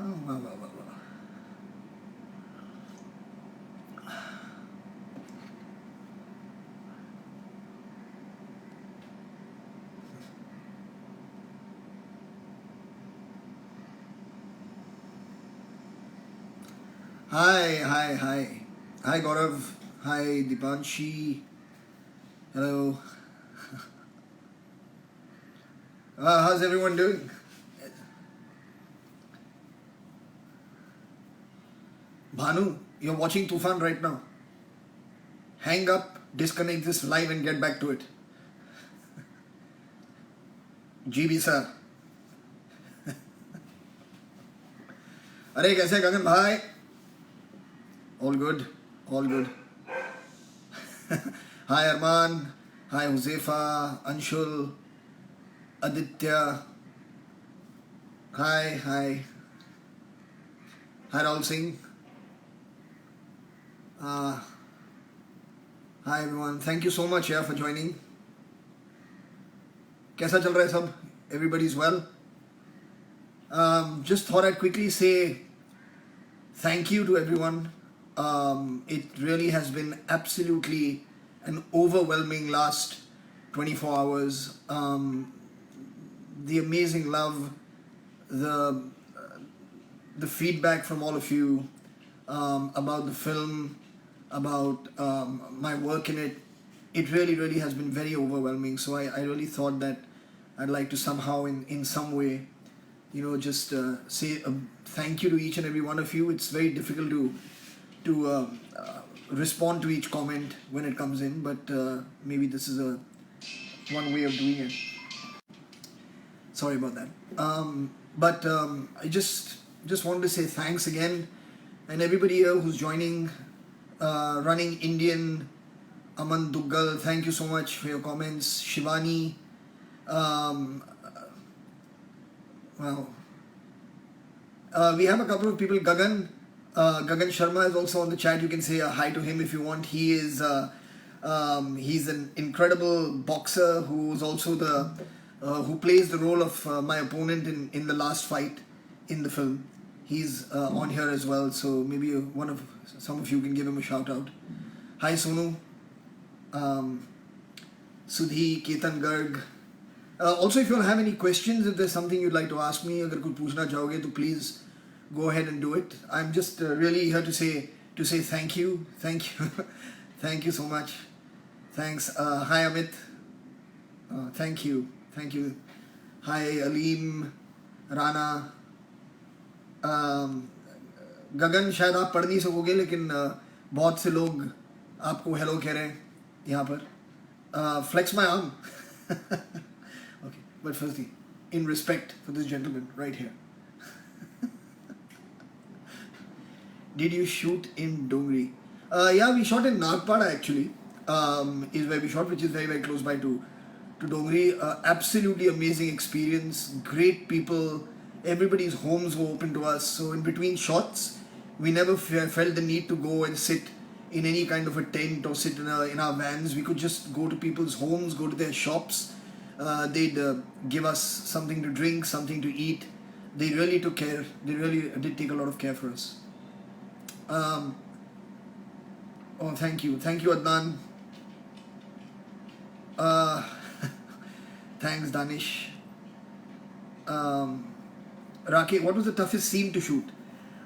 वाह वाह वाह वाह. Hi, hi, hi. Hi, Gaurav. Hi, Dipanshi. Hello. How's everyone doing? Bhanu, you're watching Tufan right now. Hang up, disconnect this live and get back to it. GB sir. अरे कैसे गगन भाई? All good, all good. Hi Arman, hi Josefa, Anshul, Aditya. Hi, hi. Hi Raul Singh. Uh, Hi everyone. Thank you so much for joining. कैसा चल रहा है सब? Everybody's well. Just thought I'd quickly say thank you to everyone. It really has been absolutely an overwhelming last 24 hours. The amazing love, the the feedback from all of you about the film, about my work in it. It really, really has been very overwhelming. So I really thought that I'd like to somehow, in some way, just say a thank you to each and every one of you. It's very difficult to respond to each comment when it comes in, but maybe this is a one way of doing it. Sorry about that. But I just wanted to say thanks again, and everybody here who's joining, running Indian, Aman Duggal, thank you so much for your comments. Shivani, wow. We have a couple of people. Gagan Sharma is also on the chat. You can say hi to him if you want. He is he's an incredible boxer who's also the who plays the role of my opponent in the last fight in the film. He's on here as well, so maybe some of you can give him a shout out. Hi Sonu, Sudhi, Ketan Garg. Also, if you all have any questions, if there's something you'd like to ask me, अगर कुछ पूछना चाहोगे तो please go ahead and do it. I'm just really here to say thank you, thank you so much. Thanks. Hi Amit. Thank you. Hi Aleem, Rana. गगन शायद आप पढ़ नहीं सकोगे लेकिन बहुत से लोग आपको हेलो कह रहे हैं यहाँ पर. Flex my arm. Okay, but firstly, in respect for this gentleman right here. Did you shoot in Dongri? Yeah, we shot in Nagpada actually. Is where we shot, which is very, very close by to Dongri. Absolutely amazing experience. Great people. Everybody's homes were open to us. So in between shots, we never felt the need to go and sit in any kind of a tent or sit in our vans. We could just go to people's homes, go to their shops. They'd give us something to drink, something to eat. They really took care. They really did take a lot of care for us. Oh, thank you, Adnan. Thanks, Danish. Rakesh, what was the toughest scene to shoot?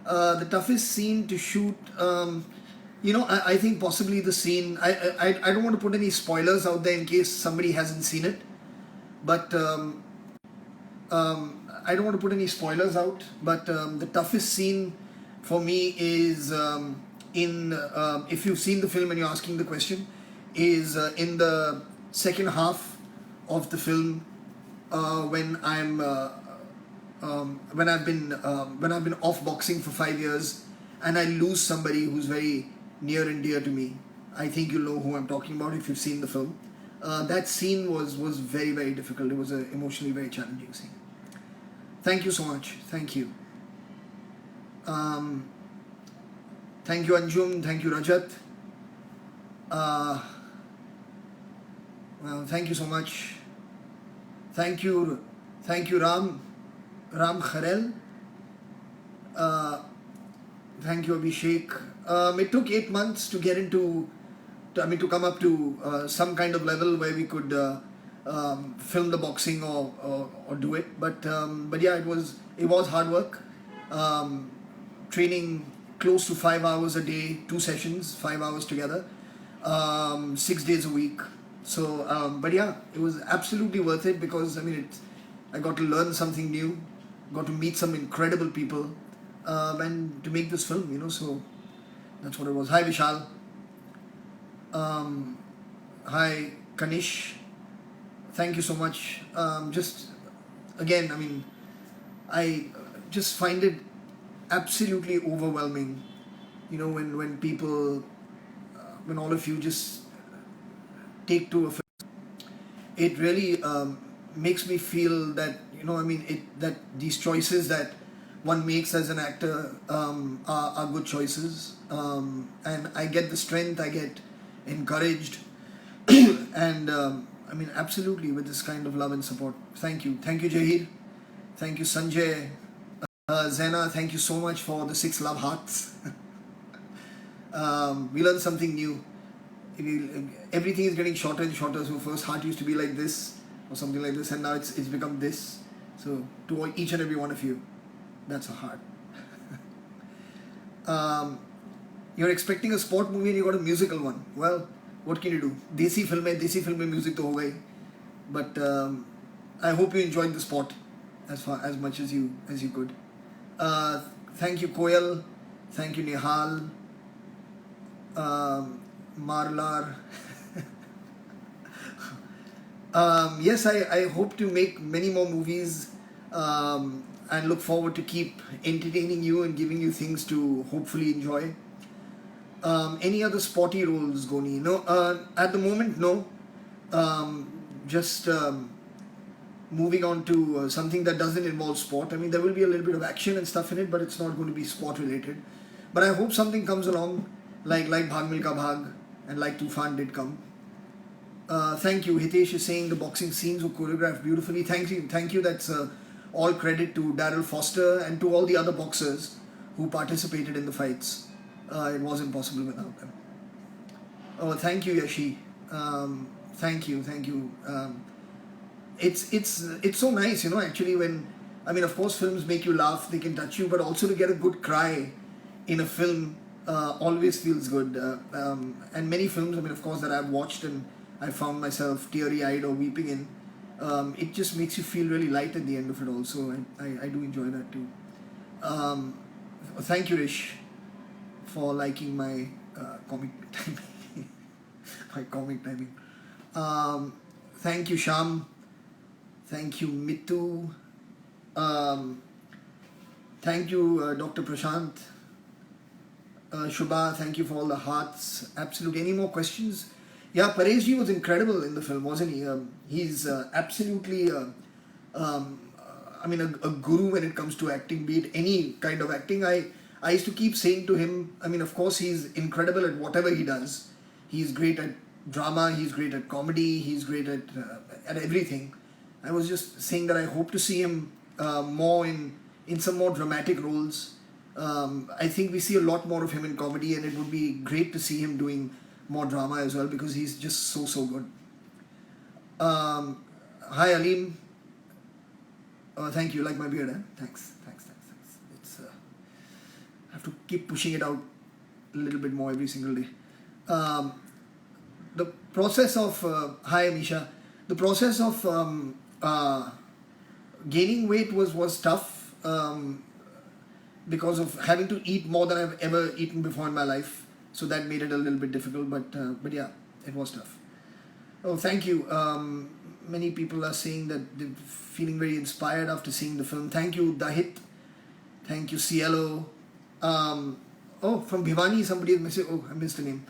The toughest scene to shoot, I think possibly the scene. I don't want to put any spoilers out there in case somebody hasn't seen it, but I don't want to put any spoilers out. But the toughest scene for me is if you've seen the film and you're asking the question, is in the second half of the film when I've been off boxing for 5 years and I lose somebody who's very near and dear to me. I think you'll know who I'm talking about if you've seen the film. That scene was very, very difficult. It was an emotionally very challenging scene. Thank you so much. Thank you. Thank you Anjum. Thank you Rajat. Well, thank you so much. Thank you Ram Kharel. Uh, Thank you, Abhishek. It took 8 months to get to come up to some kind of level where we could film the boxing or do it. But yeah, it was hard work. Um, Training close to 5 hours a day, 2 sessions, 5 hours together, 6 days a week. So, but yeah, it was absolutely worth it because I got to learn something new, got to meet some incredible people, and to make this film. So that's what it was. Hi Vishal. Um, Hi Kanish. Thank you so much. Just again, I just find it absolutely overwhelming. When people, when all of you just take to a film, it really makes me feel that that these choices that one makes as an actor are good choices, and I get the strength, I get encouraged, and absolutely with this kind of love and support. Thank you, Jahir, thank you Sanjay, Zena, thank you so much for the 6 love hearts. We learned something new. Everything is getting shorter and shorter. So first heart used to be like this or something like this, and now it's become this. So to each and every one of you, that's a heart. You're expecting a sport movie and you got a musical one. Well, what can you do? Desi film mein music to ho gayi. But I hope you enjoyed the sport as much as you could. Thank you Koyal, thank you Nihal, Marlar. Yes, I hope to make many more movies, and look forward to keep entertaining you and giving you things to hopefully enjoy. Any other sporty roles, Goni? No, at the moment, no. Just moving on to something that doesn't involve sport. There will be a little bit of action and stuff in it, but it's not going to be sport related. But I hope something comes along like Bhag Milka Bhag and like Tufan did come. Thank you. Hitesh is saying the boxing scenes were choreographed beautifully. Thank you. That's all credit to Daryl Foster and to all the other boxers who participated in the fights. It wasn't possible without them. Oh, thank you, Yashi. Thank you. It's so nice, actually, when of course films make you laugh, they can touch you, but also to get a good cry in a film always feels good. And many films, of course, that I've watched and I found myself teary-eyed or weeping in, it just makes you feel really light at the end of it also. I do enjoy that too. Thank you, Rish, for liking my comic timing. My comic timing. Thank you, Sham. Thank you, Mitu. Thank you, Dr. Prashant. Shubha, thank you for all the hearts. Absolutely. Any more questions? Yeah, Pareshji was incredible in the film, wasn't he? He's absolutely, a guru when it comes to acting, be it any kind of acting. I used to keep saying to him, of course, he's incredible at whatever he does. He's great at drama, he's great at comedy, he's great at everything. I was just saying that I hope to see him more in some more dramatic roles. I think we see a lot more of him in comedy, and it would be great to see him doing more drama as well because he's just so good. Hi Aleem. Thank you. Like my beard, eh? Thanks. It's I have to keep pushing it out a little bit more every single day. The process of hi Amisha. The process of gaining weight was tough because of having to eat more than I've ever eaten before in my life. So that made it a little bit difficult, but yeah, it was tough. Oh, thank you. Many people are saying that they're feeling very inspired after seeing the film. Thank you, Dahit. Thank you, Cielo. From Bhiwani, somebody has messaged. Oh, I missed the name.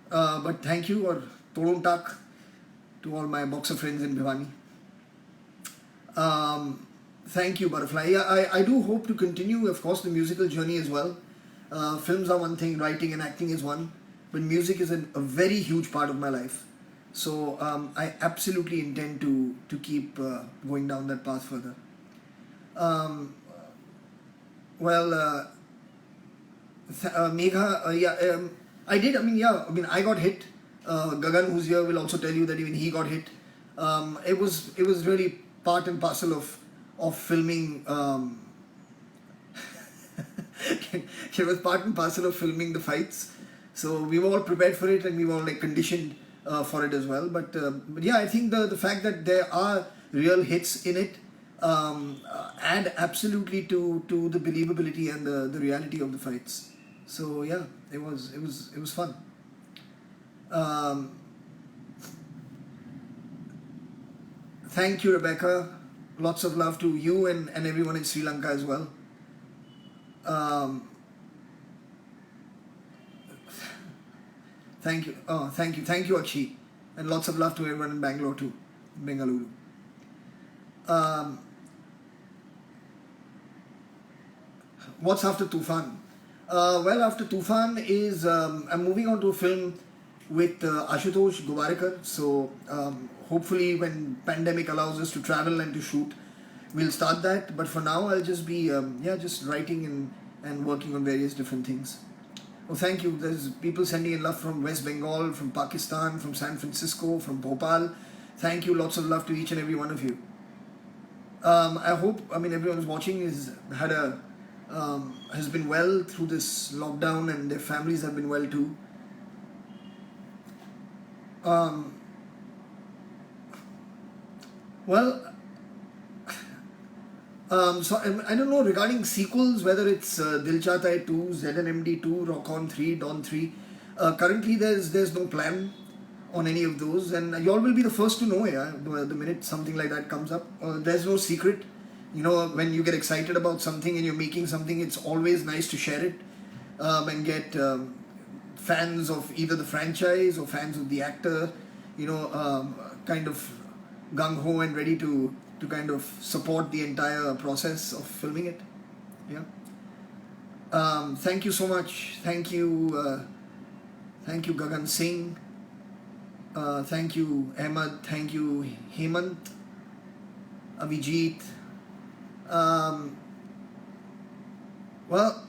But thank you, or Toruntak, to all my boxer friends in Bhiwani. Thank you, Butterfly. Yeah, I do hope to continue, of course, the musical journey as well. Films are one thing, writing and acting is one, but music is a very huge part of my life. So I absolutely intend to keep going down that path further. Megha, yeah, I did. I mean, yeah, I mean, I got hit. Gagan, who's here, will also tell you that even he got hit. It was really part and parcel of filming. It was part and parcel of filming the fights. So we were all prepared for it, and we were all like conditioned for it as well. But yeah, I think the fact that there are real hits in it add absolutely to the believability and the reality of the fights. So yeah, it was fun. Um, Thank you, Rebecca. Lots of love to you and everyone in Sri Lanka as well. Um, Thank you. Oh, thank you, Akshi, and lots of love to everyone in Bangalore too, Bengaluru. Um, what's after Tufan? Well, after Tufan is I'm moving on to a film with Ashutosh Govarkar. So hopefully, when pandemic allows us to travel and to shoot, we'll start that. But for now, I'll just be just writing and working on various different things. Oh, thank you. There's people sending in love from West Bengal, from Pakistan, from San Francisco, from Bhopal. Thank you. Lots of love to each and every one of you. I hope, I mean, everyone who's watching has been well through this lockdown, and their families have been well too. Um, well, so I don't know regarding sequels, whether it's Dil Chahta Hai 2, ZNMD 2, Rock On 3, Dawn 3. Currently, there's no plan on any of those, and you all will be the first to know, yeah, the minute something like that comes up. There's no secret. You know, when you get excited about something and you're making something, it's always nice to share it and get fans of either the franchise or fans of the actor, kind of gung ho and ready to kind of support the entire process of filming it. Yeah. Thank you so much. Thank you, Gagan Singh. Thank you, Ahmad. Thank you, Hemant, Abhijit. Well,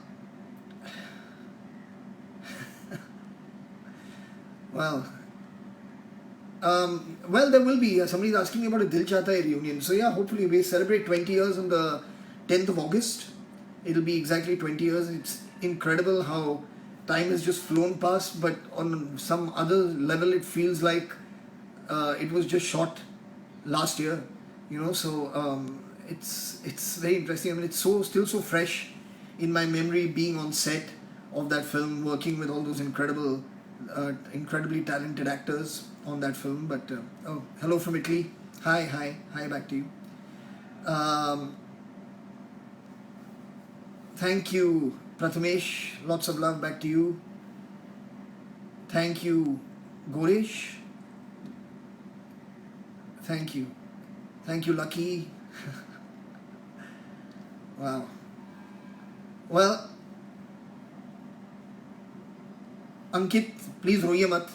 well, well, there will be. Somebody's asking me about a Dil Chahta Hai reunion. So yeah, hopefully we celebrate 20 years on the 10th of August. It'll be exactly 20 years. It's incredible how time has just flown past, but on some other level, it feels like it was just shot last year. So it's very interesting. I mean, it's still so fresh in my memory, being on set of that film, working with all those incredibly talented actors on that film. But hello from Italy. Hi, back to you. Thank you, Prathamesh. Lots of love back to you. Thank you, Goresh. Thank you, Lucky. Wow. Well, Ankit, please roiye mat.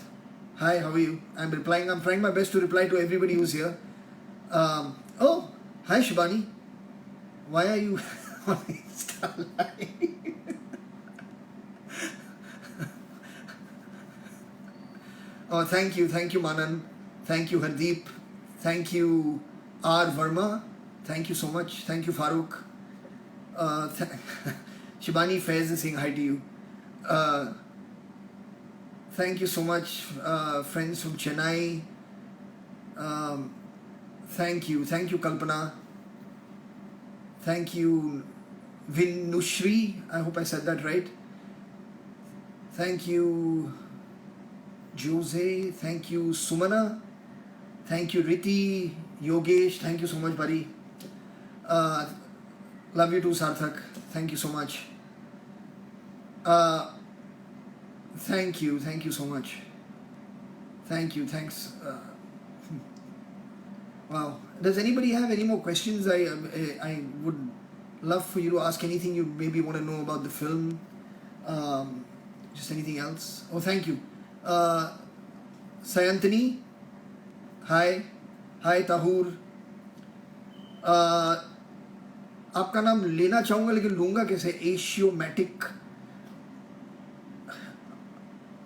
Hi, how are you? I'm trying my best to reply to everybody who's here. Oh, hi Shibani. Why are you on Insta Live? Oh, thank you, Manan. Thank you, Hardeep. Thank you, R. Verma. Thank you so much. Thank you, Farooq. Shibani Faiz is saying hi to you. Thank you so much, friends from Chennai. Thank you, Kalpana. Thank you, Vinushri. I hope I said that right. Thank you, Jose. Thank you, Sumana. Thank you, Riti, Yogesh. Thank you so much, buddy. Love you too, Sarthak. Thank you so much. Thank you so much. Thank you, thanks. Wow. Does anybody have any more questions? I would love for you to ask anything you maybe want to know about the film. Just anything else. Oh, thank you. Sayantani. Hi. Hi, Tahur. आपका नाम लेना चाहूँगा लेकिन लूँगा कैसे? एशियोमैटिक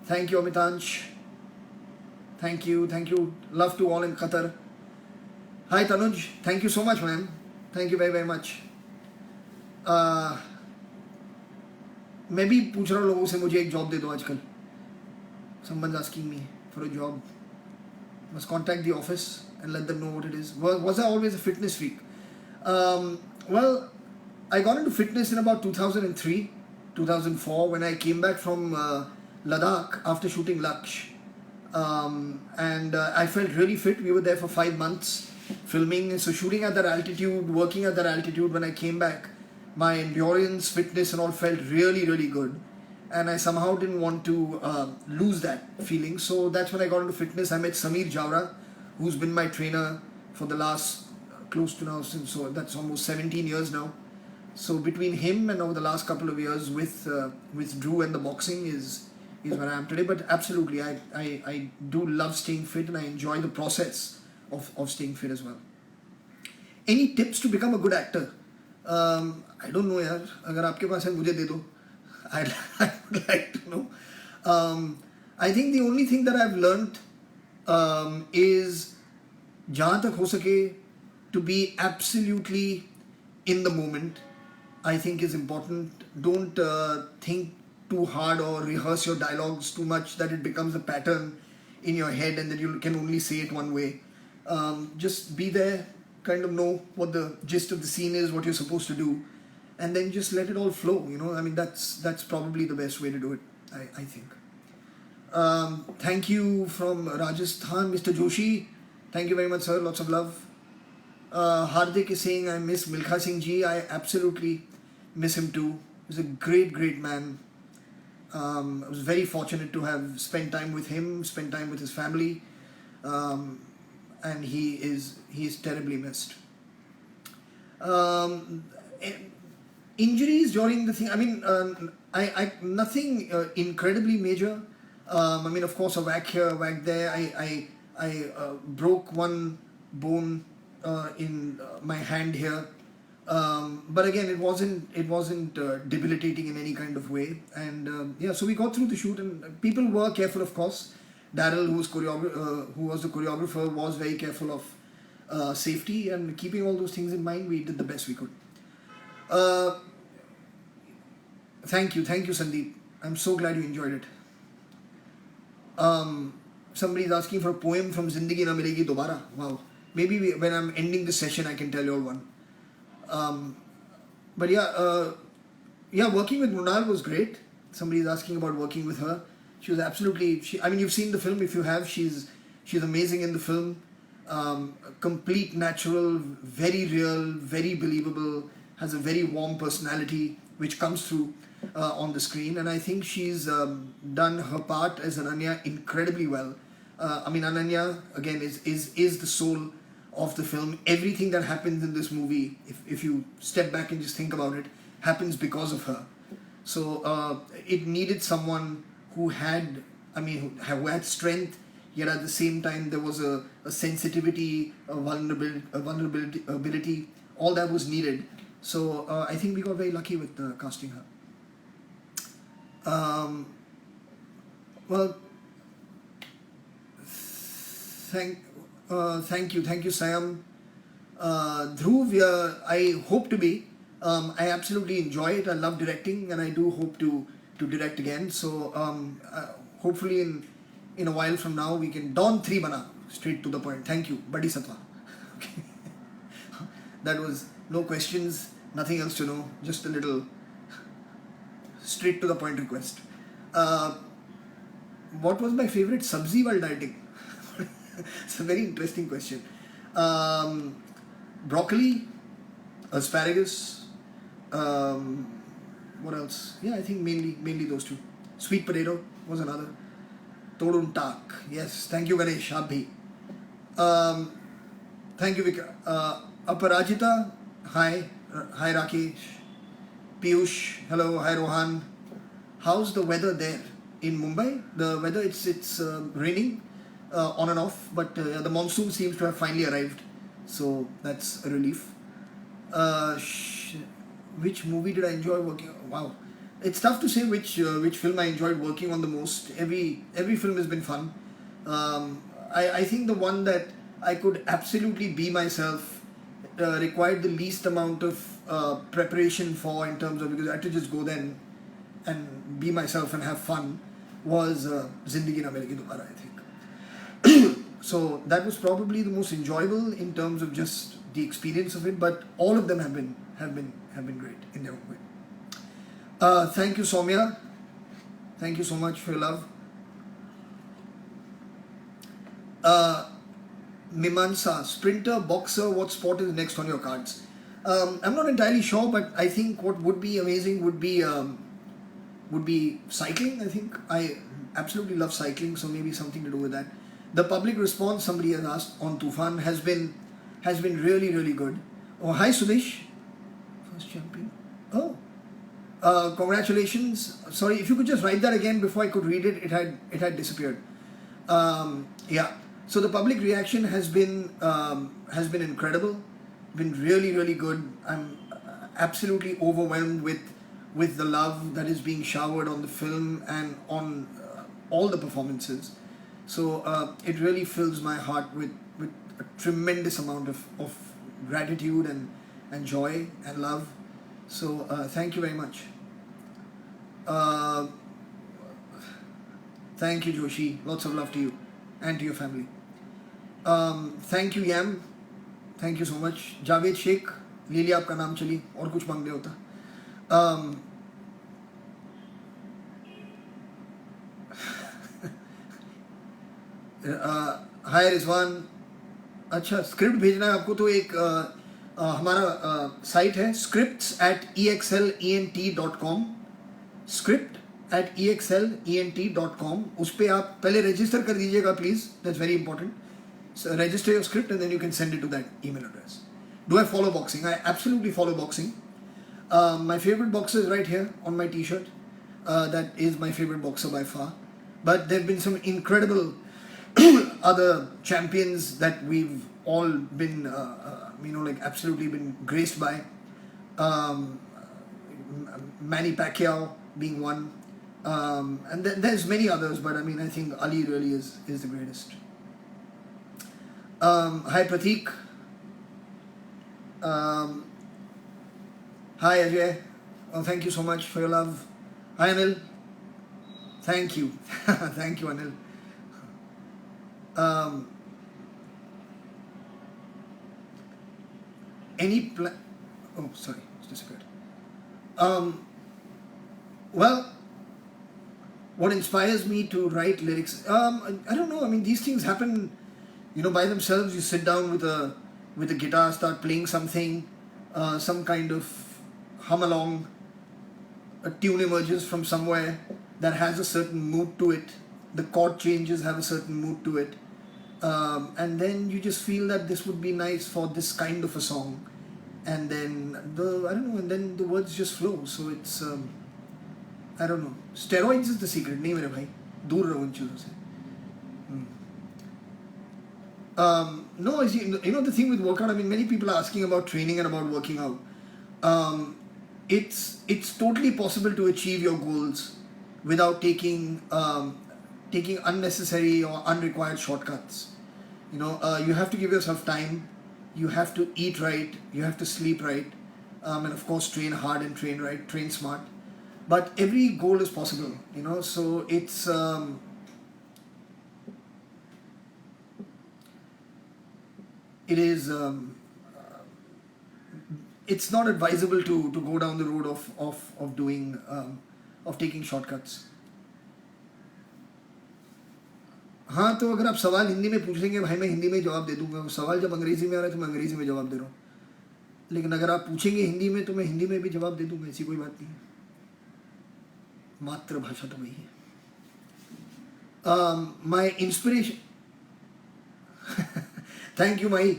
Thank you, Amitansh. Thank you. Love to all in Qatar. Hi, Tanuj. Thank you so much, man. Thank you very, very much. मैं भी पूछ रहा हूँ लोगों से, मुझे एक जॉब दे दो आजकल. Someone's asking me for a job. Must contact the office and let them know what it is. Was I always a fitness freak? Well, I got into fitness in about 2003, 2004 when I came back from Ladakh after shooting Laksh. And I felt really fit. We were there for 5 months filming. So shooting at that altitude, working at that altitude, when I came back, my endurance, fitness and all felt really, really good. And I somehow didn't want to lose that feeling. So that's when I got into fitness. I met Sameer Jawra, who's been my trainer for the last close to now, since, so that's almost 17 years now. So between him and over the last couple of years with Drew and the boxing is where I am today. But absolutely, I do love staying fit and I enjoy the process of staying fit as well. Any tips to become a good actor? I don't know यार, अगर आपके पास है मुझे दे दो. I would like to know. I think the only thing that I've learned is जहाँ तक हो सके to be absolutely in the moment, I think is important. Don't think too hard or rehearse your dialogues too much that it becomes a pattern in your head and that you can only say it one way. Just be there, kind of know what the gist of the scene is, what you're supposed to do, and then just let it all flow, you know. I mean, that's probably the best way to do it, I think. Thank you from Rajasthan, Mr. Joshi. Thank you very much, sir. Lots of love. Hardik is saying, I miss Milkha Singh ji. I absolutely miss him too. He's a great, great man. I was very fortunate to have spent time with him, spent time with his family. And he is terribly missed. Injuries during the thing, I mean, I nothing incredibly major. I mean, of course, a whack here, a whack there. I broke one bone in my hand here, but again, it wasn't debilitating in any kind of way. And yeah, so we got through the shoot, and people were careful, of course. Daryl, who was the choreographer, was very careful of safety, and keeping all those things in mind, we did the best we could. Thank you, Sandeep. I'm so glad you enjoyed it. Somebody is asking for a poem from Zindagi Na Milegi Dobara. Wow. Maybe when I'm ending this session, I can tell you all one. But yeah, working with Mrunal was great. Somebody is asking about working with her. She was absolutely. I mean, you've seen the film. If you have, she's amazing in the film. Complete natural, very real, very believable. Has a very warm personality, which comes through on the screen. And I think she's done her part as Ananya incredibly well. I mean, Ananya again is the soul of the film. Everything that happens in this movie, if you step back and just think about it, happens because of her. So it needed someone who had strength, yet at the same time there was a sensitivity, a vulnerability, all that was needed. So I think we got very lucky with casting her. Well, thank you, Sayam. Dhruv, I hope to be. I absolutely enjoy it. I love directing, and I do hope to direct again. So hopefully in a while from now we can Dawn 3 bana, straight to the point. Thank you, Badi Satwa. Okay. That was no questions, nothing else to know, just a little straight to the point request. What was my favorite sabzi while dieting? It's a very interesting question. Broccoli, asparagus, what else? Yeah, I think mainly those two. Sweet potato was another. Todun tak. Yes, thank you Ganesh. Abhi. Thank you Vikram. Aparajita, hi Rakesh. Piyush, hello, hi Rohan. How's the weather there in Mumbai? The weather, it's raining on and off, but the monsoon seems to have finally arrived, so that's a relief. Which movie did I enjoy working on? Wow, it's tough to say which film I enjoyed working on the most. Every film has been fun. I think the one that I could absolutely be myself required the least amount of preparation for, in terms of, because I had to just go there and be myself and have fun, was Zindagi Na Milegi Dobara, I think. So that was probably the most enjoyable in terms of just the experience of it, but all of them have been great in their own way. Thank you, Soumya. Thank you so much for your love. Mimansa, sprinter, boxer, what sport is next on your cards? I'm not entirely sure, but I think what would be amazing would be cycling. I think I absolutely love cycling, so maybe something to do with that. The public response, somebody has asked, on Tufan has been really, really good. Oh, hi Sudesh, first champion. Oh, congratulations. Sorry, if you could just write that again before I could read it. It had disappeared. Yeah. So the public reaction has been incredible, been really, really good. I'm absolutely overwhelmed with the love that is being showered on the film and on all the performances. So it really fills my heart with a tremendous amount of gratitude and joy and love. So thank you very much. Thank you, Joshi. Lots of love to you and to your family. Thank you, Yam. Thank you so much. Javed Sheikh, ले लिया आपका नाम, चली और कुछ मांगने होता. हाय रिजवान. अच्छा, स्क्रिप्ट भेजना है आपको तो एक हमारा साइट है scripts@exlent.com, script@exlent.com. उस पर आप पहले रजिस्टर कर दीजिएगा please, that's very important. So register your script and then you can send it to that email address. Do I follow boxing? I absolutely follow boxing. My favorite boxer is right here on my t-shirt. That is my favorite boxer by far. But there have been some incredible other champions that we've all been, absolutely been graced by. Manny Pacquiao being one. And there's many others, but I think Ali really is the greatest. Hi Prateek. Hi Ajay. Oh, thank you so much for your love. Hi Anil. Thank you. Thank you, Anil. Oh, sorry, it's disappeared. Well, what inspires me to write lyrics? I don't know. These things happen, by themselves. You sit down with a guitar, start playing something, some kind of hum along. A tune emerges from somewhere that has a certain mood to it. The chord changes have a certain mood to it, and then you just feel that this would be nice for this kind of a song, and then and then the words just flow. So it's I don't know. Steroids is the secret, nahi mere bhai. Dur raho in cheezon se. No, the thing with workout, many people are asking about training and about working out. It's totally possible to achieve your goals without taking unnecessary or unrequired shortcuts. You have to give yourself time. You have to eat right. You have to sleep right. And of course, train hard and train right, train smart. But every goal is possible, so it's... it is it's not advisable to go down the road of doing of taking shortcuts. हाँ, तो अगर आप सवाल हिंदी में पूछ लेंगे भाई, मैं हिंदी में जवाब दे दूंगा. सवाल जब अंग्रेजी में आ रहा है तो मैं अंग्रेजी में जवाब दे रहा हूँ. लेकिन अगर आप पूछेंगे हिंदी में तो मैं हिंदी में भी जवाब दे दूंगा. ऐसी कोई बात नहीं है. मातृभाषा तो वही है. My inspiration. Thank you my.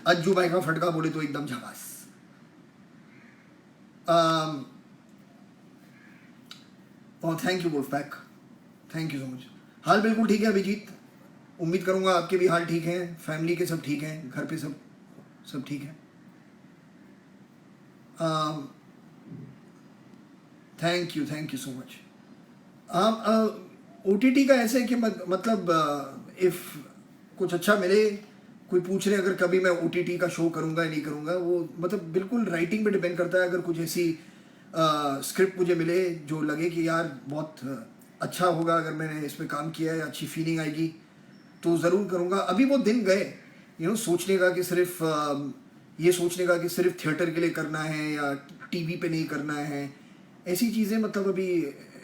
Ajju भाई का फटका बोले तो एकदम झकास. Thank you Wolfpack. Thank you so much. हाल बिल्कुल ठीक है अभिजीत. उम्मीद करूंगा आपके भी हाल ठीक हैं, फैमिली के सब ठीक हैं, घर पे सब ठीक है. Thank you so much. OTT का ऐसे है कि मतलब इफ़ कुछ अच्छा मिले, कोई पूछ रहे अगर कभी मैं OTT का शो करूँगा या नहीं करूँगा, वो मतलब बिल्कुल राइटिंग पे डिपेंड करता है. अगर कुछ ऐसी स्क्रिप्ट मुझे मिले जो लगे कि यार बहुत अच्छा होगा, अगर मैंने इसमें काम किया है, अच्छी फीलिंग आएगी, तो ज़रूर करूँगा. अभी वो दिन गए सोचने का कि सिर्फ ये सोचने का कि सिर्फ थिएटर के लिए करना है या टीवी पे नहीं करना है. ऐसी चीज़ें मतलब अभी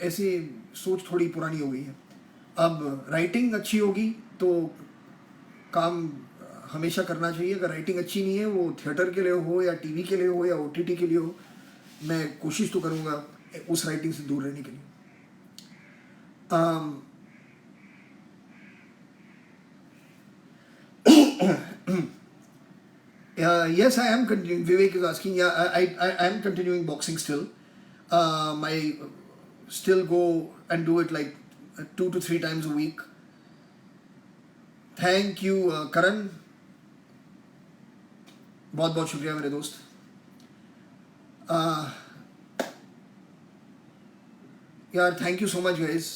ऐसे सोच थोड़ी पुरानी हो गई है. अब राइटिंग अच्छी होगी तो काम हमेशा करना चाहिए. अगर राइटिंग अच्छी नहीं है, वो थिएटर के लिए हो या टीवी के लिए हो या OTT के लिए हो, मैं कोशिश तो करूँगा उस राइटिंग से दूर रहने के लिए. Yes, I am continuing. Vivek is asking. Yeah, I am continuing boxing still. I still go and do it like 2 to 3 times a week. Thank you, Karan. बहुत बहुत शुक्रिया मेरे दोस्त. यार thank you so much guys.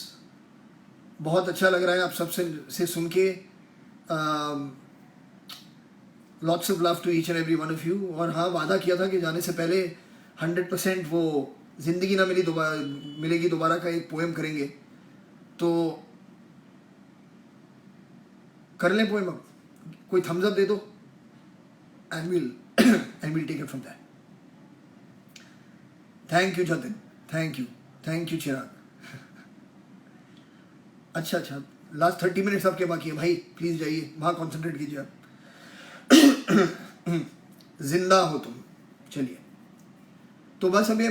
बहुत अच्छा लग रहा है आप सबसे सुन के. Lots of love to each and every one of you. और हाँ, वादा किया था कि जाने से पहले 100% वो जिंदगी ना मिलेगी दोबारा का एक पोएम करेंगे, तो कर लें पोएम. अब कोई थम्स अप दे दो and will take it from that. Thank you Jatin. Thank you Chirag. अच्छा लास्ट 30 मिनट्स आपके बाकी है भाई. प्लीज जाइए वहाँ कॉन्सेंट्रेट कीजिए आप. जिंदा हो तुम. चलिए, तो बस अभी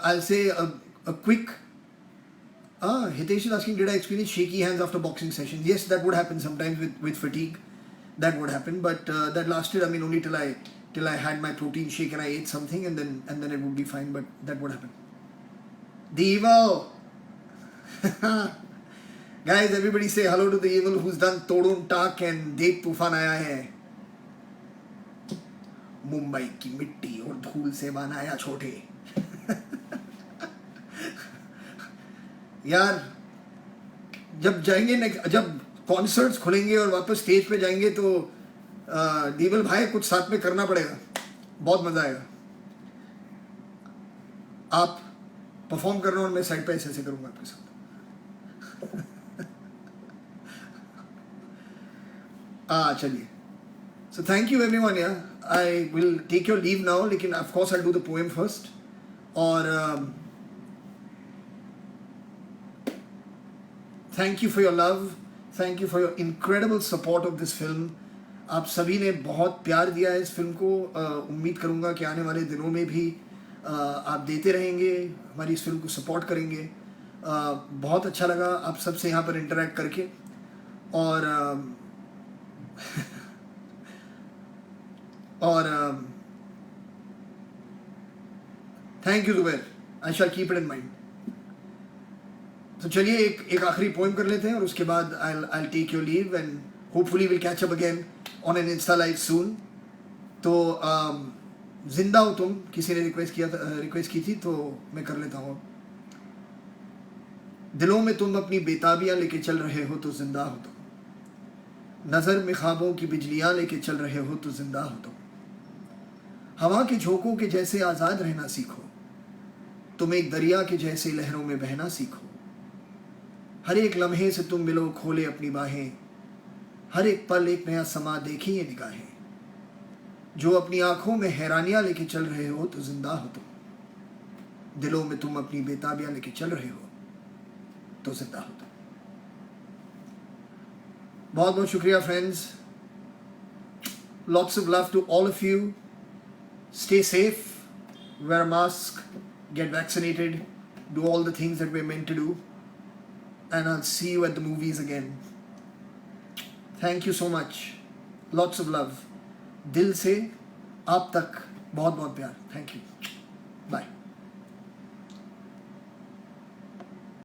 I'll say a quick. Hitesh is asking, did I experience shaky hands after boxing sessions? Yes, that would happen sometimes with fatigue. That would happen, but that lasted. I mean, only till I had my protein shake and I ate something, and then it would be fine. But that would happen. The evil. Guys, everybody say hello to the evil who's done Todun Tak and Dev Tufan आया है. मुंबई की मिट्टी और धूल से बनाया छोटे. यार जब जाएंगे, जब कॉन्सर्ट्स खुलेंगे और वापस स्टेज पे जाएंगे, तो दीवल भाई कुछ साथ में करना पड़ेगा. बहुत मजा आएगा. आप परफॉर्म करना और मैं साइड पे ऐसे करूंगा आपके साथ. चलिए. So thank you everyone. Yeah, I will take your leave now. लेकिन of course I'll do the poem first. और thank you for your love. Thank you for your incredible support of this film. आप सभी ने बहुत प्यार दिया है इस फिल्म को. उम्मीद करूँगा कि आने वाले दिनों में भी आप देते रहेंगे, हमारी इस फिल्म को सपोर्ट करेंगे. बहुत अच्छा लगा आप सबसे यहाँ पर इंटरेक्ट करके. और thank you Zubair. I shall keep it in mind. तो चलिए एक आखिरी पोएम कर लेते हैं और उसके बाद I'll take your leave and hopefully we'll catch up again on an Insta live soon. तो जिंदा हो तुम, किसी ने रिक्वेस्ट की थी, तो मैं कर लेता हूँ. दिलों में तुम अपनी बेताबियां लेके चल रहे हो तो जिंदा हो तुम. नज़र में ख्वाबों की बिजलियां लेके चल रहे हो तो जिंदा हो तुम. हवा के झोंकों के जैसे आज़ाद रहना सीखो. तुम एक दरिया के जैसे लहरों में बहना सीखो. हर एक लम्हे से तुम मिलो, खोले अपनी बाहें. हर एक पल एक नया समा, देखी ये निगाहें. जो अपनी आंखों में हैरानियां लेके चल रहे हो तो जिंदा हो तुम. दिलों में तुम अपनी बेताबियां लेके चल रहे हो तो जिंदा हो तुम. बहुत बहुत शुक्रिया friends. Lots of love to all of you. Stay safe, wear a mask, get vaccinated, do all the things that we're meant to do, and I'll see you at the movies again. Thank you so much. Lots of love. दिल से आप तक बहुत बहुत प्यार. Thank you.